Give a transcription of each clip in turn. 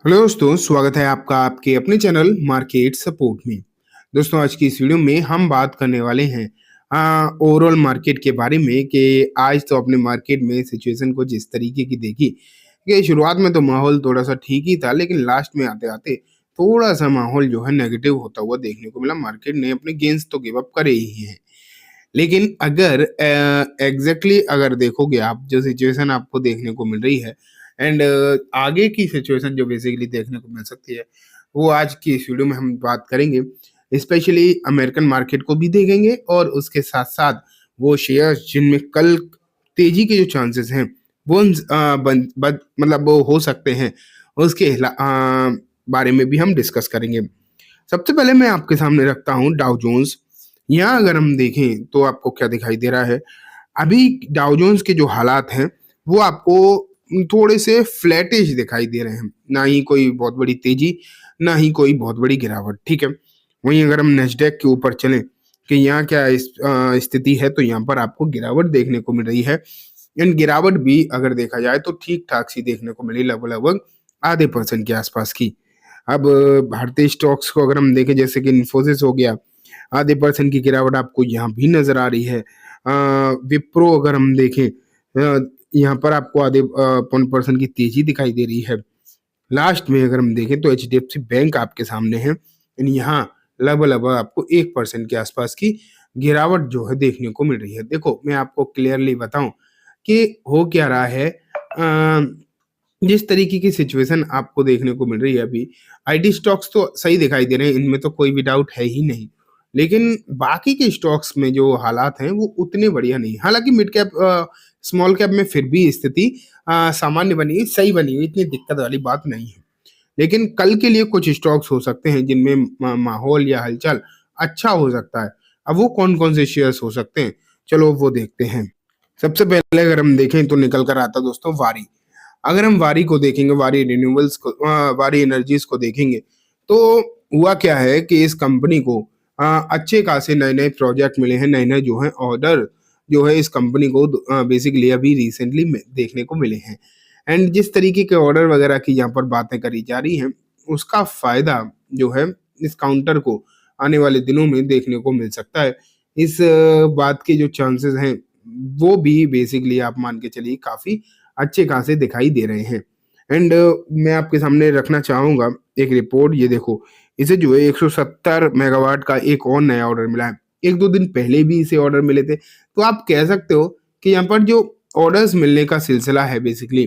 Hello दोस्तों, स्वागत है आपका आपके अपने चैनल मार्केट सपोर्ट में। दोस्तों, आज की इस वीडियो में हम बात करने वाले हैं ओवरऑल मार्केट के बारे में कि आज तो अपने मार्केट में सिचुएशन को जिस तरीके की देखी कि शुरुआत में तो माहौल थोड़ा सा ठीक ही था, लेकिन लास्ट में आते आते थोड़ा सा माहौल जो है नेगेटिव होता हुआ देखने को मिला। मार्केट ने अपने गेंस तो गिव अप करे ही हैं, लेकिन अगर एग्जैक्टली अगर देखोगे आप, जो सिचुएशन आपको देखने को मिल रही है एंड आगे की सिचुएशन जो बेसिकली देखने को मिल सकती है, वो आज की इस वीडियो में हम बात करेंगे। स्पेशली अमेरिकन मार्केट को भी देखेंगे और उसके साथ साथ वो शेयर्स जिनमें कल तेजी के जो चांसेस हैं वो मतलब वो हो सकते हैं, उसके बारे में भी हम डिस्कस करेंगे। सबसे पहले मैं आपके सामने रखता हूँ डाउ जोन्स। यहाँ अगर हम देखें तो आपको क्या दिखाई दे रहा है। अभी डाउ जोन्स के जो हालात हैं वो आपको थोड़े से फ्लैटिश दिखाई दे रहे हैं, ना ही कोई बहुत बड़ी तेजी, ना ही कोई बहुत बड़ी गिरावट। ठीक है, वहीं अगर हम नेस्डैक के ऊपर चलें कि यहाँ क्या स्थिति है, तो यहाँ पर आपको गिरावट देखने को मिल रही है। इन गिरावट भी अगर देखा जाए तो ठीक ठाक सी देखने को मिली, लगभग लगभग आधे % के आसपास की। अब भारतीय स्टॉक्स को अगर हम देखें, जैसे कि इन्फोसिस हो गया, आधे % की गिरावट आपको यहाँ भी नजर आ रही है। विप्रो अगर हम देखें, यहाँ पर आपको आधे % की तेजी दिखाई दे रही है। लास्ट में अगर हम देखें तो एचडीएफसी बैंक आपके सामने है, यानी यहाँ लगभग लगभग आपको 1% के आसपास की गिरावट जो है देखने को मिल रही है। देखो, मैं आपको क्लियरली बताऊं कि हो क्या रहा है। जिस तरीके की सिचुएशन आपको देखने को मिल रही है अभी, आईटी स्टॉक्स तो सही दिखाई दे रहे हैं, इनमें तो कोई भी डाउट है ही नहीं। लेकिन बाकी के स्टॉक्स में जो हालात हैं वो उतने बढ़िया नहीं। हालांकि मिड कैप स्मॉल कैप में फिर भी स्थिति सामान्य बनी हुई, सही बनी हुई, इतनी दिक्कत वाली बात नहीं है। लेकिन कल के लिए कुछ स्टॉक्स हो सकते हैं जिनमें माहौल या हलचल अच्छा हो सकता है। अब वो कौन कौन से शेयर्स हो सकते हैं, चलो वो देखते हैं। सबसे पहले अगर हम देखें तो निकल कर आता दोस्तों वारी। अगर हम वारी को देखेंगे, वारी रिन्यूएबल्स को, वारी एनर्जीज को देखेंगे, तो हुआ क्या है कि इस कंपनी को अच्छे खासे नए नए प्रोजेक्ट मिले हैं, नए नए जो है ऑर्डर जो है इस कंपनी को बेसिकली अभी रिसेंटली देखने को मिले हैं। एंड जिस तरीके के ऑर्डर वगैरह की यहाँ पर बातें करी जा रही हैं, उसका फायदा जो है इस काउंटर को आने वाले दिनों में देखने को मिल सकता है। इस बात के जो चांसेस हैं वो भी बेसिकली आप मान के चलिए काफी अच्छे खासे दिखाई दे रहे हैं। एंड मैं आपके सामने रखना चाहूंगा एक रिपोर्ट। ये देखो, इसे जो है 170 मेगावाट का एक और नया ऑर्डर मिला है। एक दो दिन पहले भी इसे ऑर्डर मिले थे, तो आप कह सकते हो कि यहाँ पर जो ऑर्डर्स मिलने का सिलसिला है बेसिकली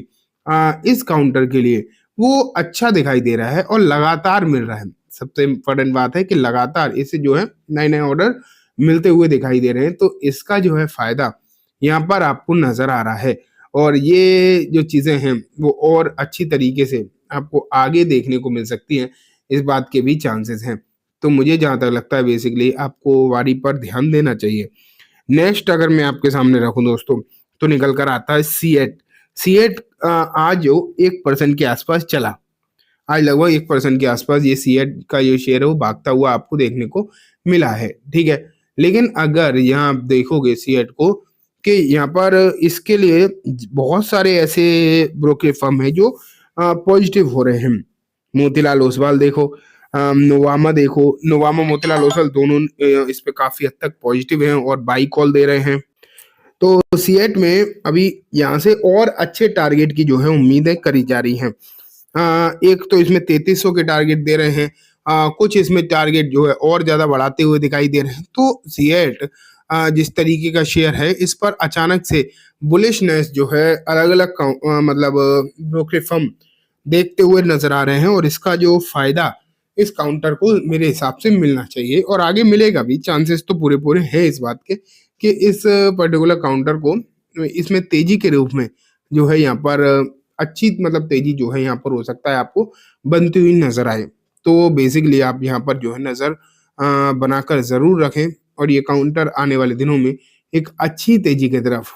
इस काउंटर के लिए वो अच्छा दिखाई दे रहा है और लगातार मिल रहा है। सबसे इम्पोर्टेंट बात है कि लगातार इसे जो है नए नए ऑर्डर मिलते हुए दिखाई दे रहे हैं, तो इसका जो है फायदा यहाँ पर आपको नजर आ रहा है। और ये जो चीजें हैं वो और अच्छी तरीके से आपको आगे देखने को मिल सकती हैं, इस बात के भी चांसेस हैं। तो मुझे जहां तक लगता है बेसिकली आपको वारी पर ध्यान देना चाहिए। नेक्स्ट अगर मैं आपके सामने रखूं दोस्तों, तो निकल कर आता है सीएट। सीएट आज जो 1% के आसपास चला, आज लगभग 1% के आसपास ये सीएट का जो शेयर है वो भागता हुआ आपको देखने को मिला है। ठीक है, लेकिन अगर यहाँ आप देखोगे सीएट को, कि यहाँ पर इसके लिए बहुत सारे ऐसे ब्रोकर फर्म है जो पॉजिटिव हो रहे हैं। मोतीलाल ओसवाल देखो, नोवामा देखो, नोवामा मोतीलाल ओसवाल दोनों इस पे काफी हद तक पॉजिटिव हैं और बाई कॉल दे रहे हैं। तो सीएट में अभी यहाँ से और अच्छे टारगेट की जो है उम्मीदें करी जा रही हैं। एक तो इसमें 3300 के टारगेट दे रहे हैं, कुछ इसमें टारगेट जो है और ज्यादा बढ़ाते हुए दिखाई दे रहे हैं। तो सीएट जिस तरीके का शेयर है, इस पर अचानक से बुलिशनेस जो है अलग अलग मतलब ब्रोकर फर्म देखते हुए नजर आ रहे हैं, और इसका जो फायदा इस काउंटर को मेरे हिसाब से मिलना चाहिए और आगे मिलेगा भी। चांसेस तो पूरे पूरे हैं इस बात के कि इस पर्टिकुलर काउंटर को इसमें तेजी के रूप में जो है यहाँ पर अच्छी मतलब तेजी जो है यहाँ पर हो सकता है आपको बनती हुई नजर आए। तो बेसिकली आप यहाँ पर जो है नजर बनाकर जरूर रखें, और ये काउंटर आने वाले दिनों में एक अच्छी तेजी की तरफ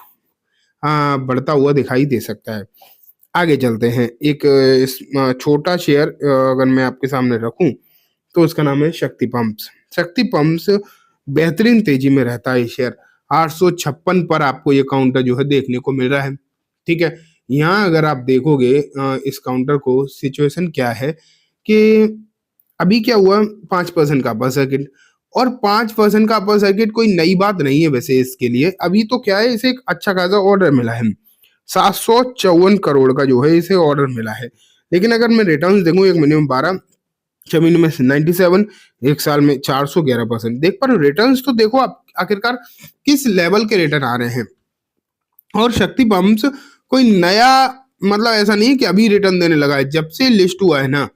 बढ़ता हुआ दिखाई दे सकता है। आगे चलते हैं। एक छोटा शेयर अगर मैं आपके सामने रखूं, तो उसका नाम है शक्ति पंप्स। शक्ति पंप्स बेहतरीन तेजी में रहता है शेयर। 856 पर आपको ये काउंटर जो है देखने को मिल रहा है। ठीक है, यहाँ अगर आप देखोगे इस काउंटर को, सिचुएशन क्या है कि अभी क्या हुआ, 5% का अपर सर्किट, और 5% का अपर सर्किट कोई नई बात नहीं है वैसे इसके लिए। अभी तो क्या है, इसे एक अच्छा खासा ऑर्डर मिला है, 754 करोड़ का जो है इसे ऑर्डर मिला है। लेकिन अगर मैं रिटर्न देखूं, एक महीने में 12, 6 महीने में 97, एक साल में 411% देख पर रिटर्न तो देखो आप आखिरकार किस लेवल के रिटर्न आ रहे हैं। और शक्ति पंप्स कोई नया, मतलब ऐसा नहीं है कि अभी रिटर्न देने लगा है, जब से लिस्ट हुआ है ना,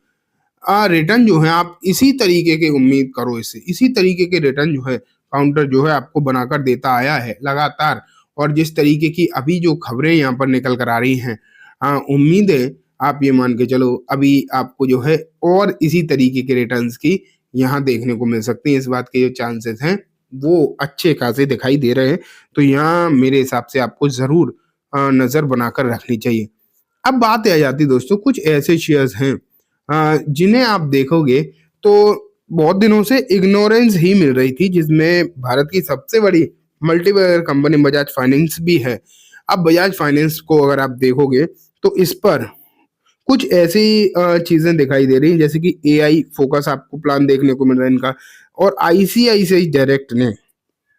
रिटर्न जो है आप इसी तरीके के उम्मीद करो, इससे इसी तरीके के रिटर्न जो है काउंटर जो है आपको बनाकर देता आया है लगातार। और जिस तरीके की अभी जो खबरें यहाँ पर निकल कर आ रही हैं, उम्मीद है आप ये मान के चलो अभी आपको जो है और इसी तरीके के रिटर्न्स की यहाँ देखने को मिल सकती है। इस बात के जो चांसेस हैं वो अच्छे खासे दिखाई दे रहे हैं। तो यहाँ मेरे हिसाब से आपको जरूर नजर बनाकर रखनी चाहिए। अब बात आ जाती है दोस्तों, कुछ ऐसे शेयर्स हैं जिन्हें आप देखोगे तो बहुत दिनों से इग्नोरेंस ही मिल रही थी, जिसमें भारत की सबसे बड़ी मल्टीबैगर कंपनी बजाज फाइनेंस भी है। अब बजाज फाइनेंस को अगर आप देखोगे तो इस पर कुछ ऐसी चीजें दिखाई दे रही हैं, जैसे कि एआई फोकस आपको प्लान देखने को मिल रहा है इनका। और आईसीआईसीआई डायरेक्ट ने,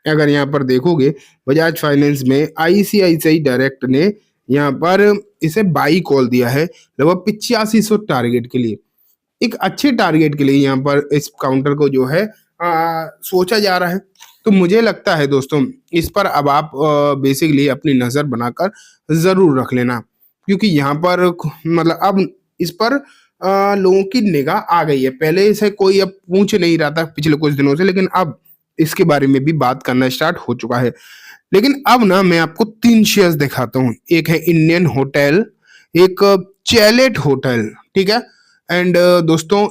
अगर यहाँ पर देखोगे बजाज फाइनेंस में आईसीआईसीआई डायरेक्ट ने यहाँ पर इसे बाई कॉल दिया है लगभग 8500 टारगेट के लिए। एक अच्छे टारगेट के लिए यहाँ पर इस काउंटर को जो है सोचा जा रहा है। तो मुझे लगता है दोस्तों इस पर अब आप बेसिकली अपनी नज़र बनाकर ज़रूर रख लेना, क्योंकि यहाँ पर मतलब अब इस पर लोगों की निगाह आ गई है। पहले इसे कोई अब पूछ नहीं रहा था पिछले कुछ दिनों से, लेकिन अब इसके बारे में भी बात करना स्टार्ट हो चुका है। लेकिन अब ना मैं आपको 3 शेयर्स दिखाता हूँ। एक है इंडियन होटल, एक चैलेट होटल, ठीक है, एंड दोस्तों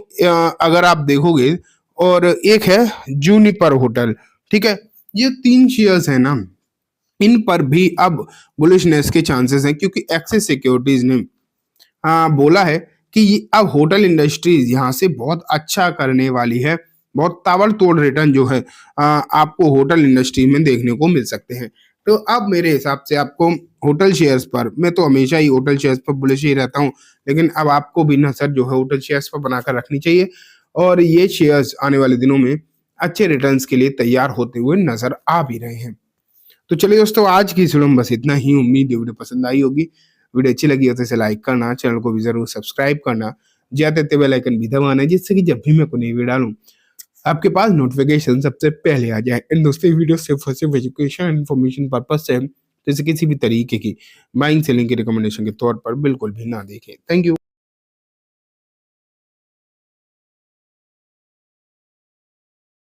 अगर आप देखोगे, और एक है जूनिपर होटल, ठीक है। ये 3 शेयर्स है ना, इन पर भी अब बुलिशनेस के चांसेस हैं, क्योंकि एक्सिस सिक्योरिटीज ने बोला है कि अब होटल इंडस्ट्रीज यहाँ से बहुत अच्छा करने वाली है। बहुत ताबड़तोड़ रिटर्न जो है आपको होटल इंडस्ट्री में देखने को मिल सकते हैं। तो अब मेरे हिसाब से आपको होटल शेयर्स पर, मैं तो हमेशा ही होटल शेयर्स पर बुलिश ही रहता हूँ, लेकिन अब आपको भी नजर जो है होटल शेयर्स पर बनाकर रखनी चाहिए। और ये शेयर्स आने वाले दिनों में अच्छे रिटर्न्स के लिए तैयार होते हुए नजर आ भी रहे हैं। तो चलिए दोस्तों, आज की इस वीडियो में बस इतना ही। उम्मीद है वीडियो पसंद आई होगी। वीडियो अच्छी लगी हो तो इसे लाइक करना, चैनल को भी जरूर सब्सक्राइब करना, जाते बेल आइकन भी दबाना, जिससे कि जब भी मैं कोई नई वीडियो डालूं आपके पास नोटिफिकेशन सबसे पहले आ जाए। एंड दोस्तों, ये वीडियो सिर्फ और सिर्फ एजुकेशन इन्फॉर्मेशन पर्पज से है, जैसे किसी भी तरीके की बाइंग सेलिंग की रिकमेंडेशन के तौर पर बिल्कुल भी ना देखें। Thank you.